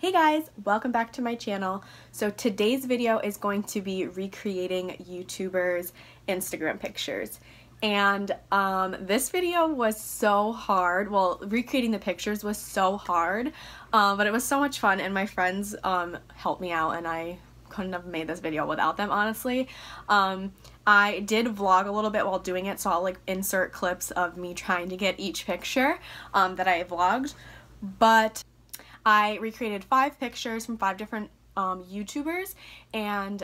Hey guys, welcome back to my channel. So today's video is going to be recreating YouTubers' Instagram pictures. And this video was so hard. Well, recreating the pictures was so hard, but it was so much fun and my friends helped me out and I couldn't have made this video without them, honestly. I did vlog a little bit while doing it, so I'll like insert clips of me trying to get each picture that I vlogged. But I recreated 5 pictures from 5 different YouTubers, and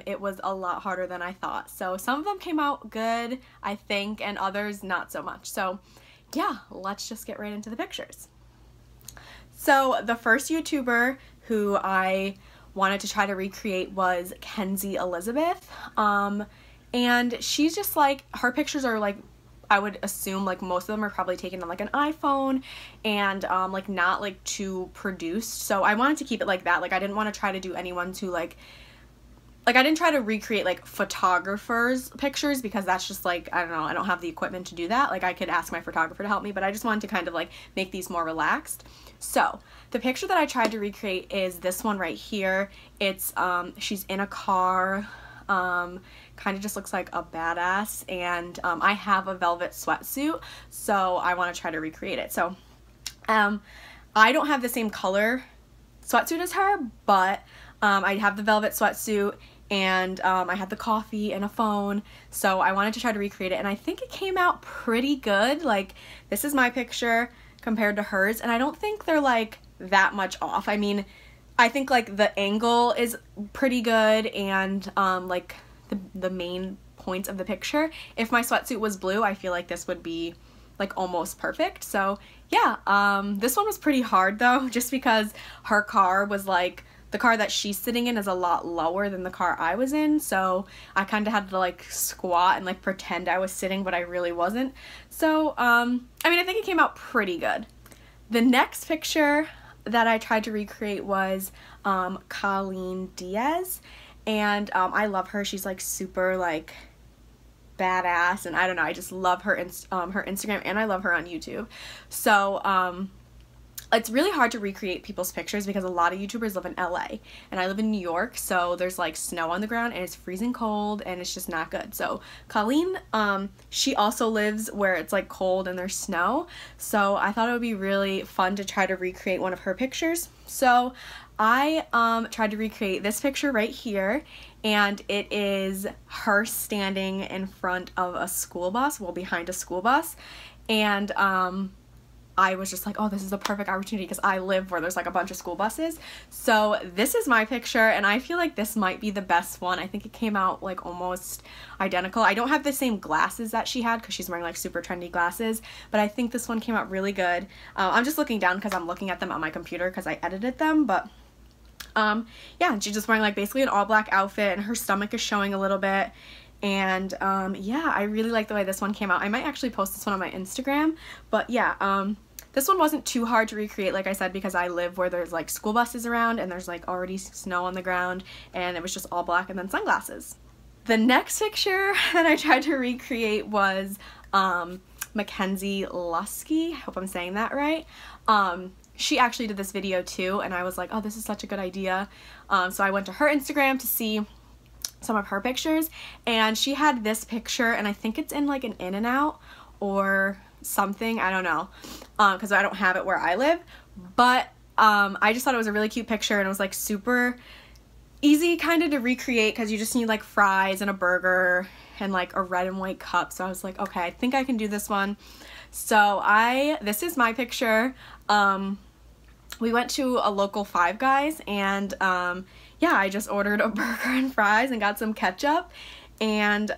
it was a lot harder than I thought. So some of them came out good, I think, and others not so much. So yeah, let's just get right into the pictures. So the first YouTuber who I wanted to try to recreate was Kenzie Elizabeth, and she's just like, her pictures are like, I would assume like most of them are probably taken on like an iPhone and like not like too produced. So I wanted to keep it like that. Like I didn't want to try to do anyone to like I didn't try to recreate like photographers' pictures because that's just like, I don't know, I don't have the equipment to do that. Like I could ask my photographer to help me, but I just wanted to kind of like make these more relaxed. So the picture that I tried to recreate is this one right here. It's she's in a car. Kind of just looks like a badass, and I have a velvet sweatsuit, so I want to try to recreate it. So I don't have the same color sweatsuit as her, but I have the velvet sweatsuit, and I had the coffee and a phone, so I wanted to try to recreate it, and I think it came out pretty good. Like, this is my picture compared to hers, and I don't think they're like that much off. I mean, I think like the angle is pretty good, and like the main points of the picture. If my sweatsuit was blue, I feel like this would be like almost perfect. So yeah, this one was pretty hard though, just because her car was like, the car that she's sitting in is a lot lower than the car I was in, so I kind of had to like squat and like pretend I was sitting, but I really wasn't. So I mean, I think it came out pretty good. The next picture that I tried to recreate was Colleen Diez, and I love her. She's like super like badass, and I don't know, I just love her her Instagram, and I love her on YouTube. So it's really hard to recreate people's pictures because a lot of YouTubers live in LA and I live in New York, so there's like snow on the ground and it's freezing cold and it's just not good. So Colleen, she also lives where it's like cold and there's snow, so I thought it would be really fun to try to recreate one of her pictures. So I tried to recreate this picture right here, and it is her standing in front of a school bus, well, behind a school bus, and I was just like, oh, this is a perfect opportunity because I live where there's like a bunch of school buses. So this is my picture, and I feel like this might be the best one. I think it came out like almost identical. I don't have the same glasses that she had because she's wearing like super trendy glasses, but I think this one came out really good. I'm just looking down because I'm looking at them on my computer because I edited them, but yeah, she's just wearing like basically an all black outfit, and her stomach is showing a little bit. And yeah, I really like the way this one came out. I might actually post this one on my Instagram, but yeah, this one wasn't too hard to recreate, like I said, because I live where there's like school buses around and there's like already snow on the ground, and it was just all black and then sunglasses. The next picture that I tried to recreate was Mackenzieluskey. I hope I'm saying that right. She actually did this video too, and I was like, oh, this is such a good idea. So I went to her Instagram to see some of her pictures, and she had this picture, and I think it's in like an In-N-Out or something, I don't know, because I don't have it where I live, but I just thought it was a really cute picture, and it was like super easy kind of to recreate because you just need like fries and a burger and like a red and white cup. So I was like, okay, I think I can do this one. So this is my picture. We went to a local Five Guys, and yeah, I just ordered a burger and fries and got some ketchup, and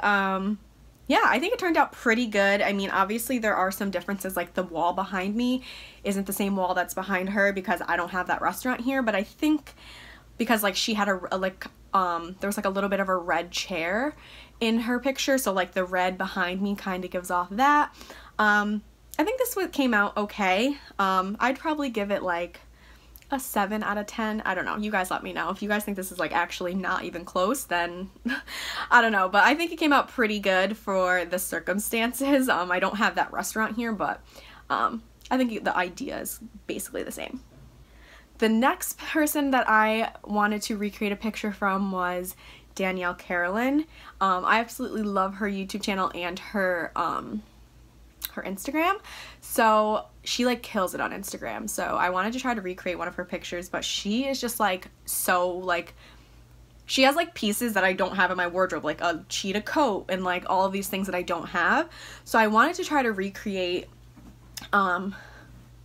yeah, I think it turned out pretty good. I mean, obviously there are some differences, like the wall behind me isn't the same wall that's behind her because I don't have that restaurant here, but I think because like she had there was like a little bit of a red chair in her picture, so like the red behind me kind of gives off that. I think this one came out okay. I'd probably give it like a 7 out of 10. I don't know. You guys let me know. If you guys think this is like actually not even close, then I don't know. But I think it came out pretty good for the circumstances. I don't have that restaurant here, but I think the idea is basically the same. The next person that I wanted to recreate a picture from was Danielle Carolyn. I absolutely love her YouTube channel and her Instagram. So she like kills it on Instagram. So I wanted to try to recreate one of her pictures, but she is just like so like, she has like pieces that I don't have in my wardrobe, like a cheetah coat and like all of these things that I don't have. So I wanted to try to recreate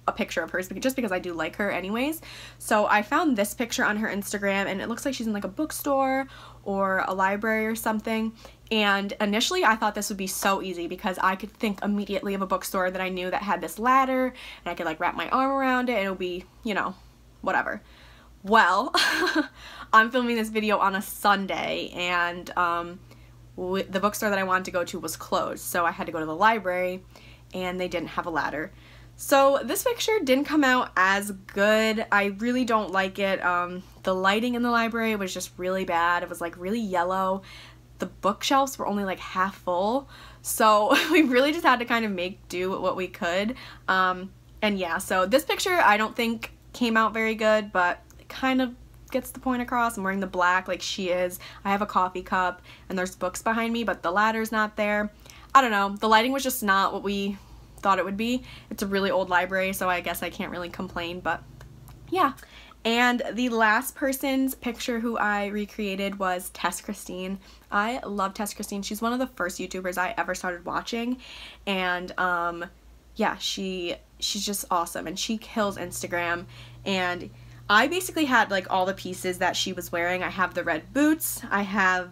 a picture of hers just because I do like her anyways. So I found this picture on her Instagram, and it looks like she's in like a bookstore or a library or something. And initially I thought this would be so easy because I could think immediately of a bookstore that I knew that had this ladder and I could like wrap my arm around it and it would be, you know, whatever. Well, I'm filming this video on a Sunday, and the bookstore that I wanted to go to was closed, so I had to go to the library and they didn't have a ladder. So this picture didn't come out as good. I really don't like it. The lighting in the library was just really bad. It was like really yellow. The bookshelves were only like half full. So we really just had to kind of make do with what we could. And yeah, so this picture I don't think came out very good, but it kind of gets the point across. I'm wearing the black like she is. I have a coffee cup and there's books behind me, but the ladder's not there. I don't know. The lighting was just not what we thought it would be. It's a really old library, so I guess I can't really complain, but yeah. And the last person's picture who I recreated was Tess Christine. I love Tess Christine. She's one of the first YouTubers I ever started watching, and yeah, she's just awesome and she kills Instagram. And I basically had like all the pieces that she was wearing. I have the red boots, I have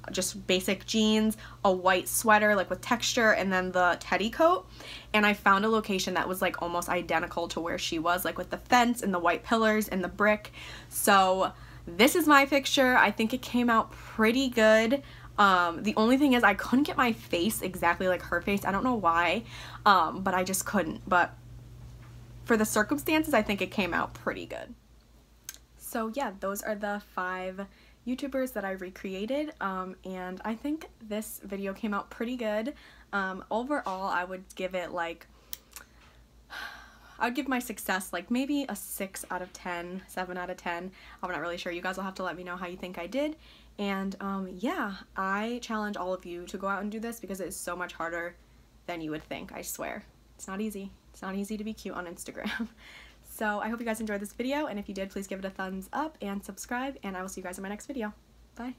just basic jeans, a white sweater like with texture, and then the teddy coat. And I found a location that was like almost identical to where she was, like with the fence and the white pillars and the brick. So this is my picture. I think it came out pretty good. The only thing is I couldn't get my face exactly like her face. I don't know why, but I just couldn't. But for the circumstances, I think it came out pretty good. So yeah, those are the 5 YouTubers that I recreated, and I think this video came out pretty good. Overall, I would give it like, I'd give my success like maybe a 6 out of 10, 7 out of 10. I'm not really sure. You guys will have to let me know how you think I did. And yeah, I challenge all of you to go out and do this because it is so much harder than you would think. I swear. It's not easy. It's not easy to be cute on Instagram. So I hope you guys enjoyed this video, and if you did, please give it a thumbs up and subscribe, and I will see you guys in my next video. Bye.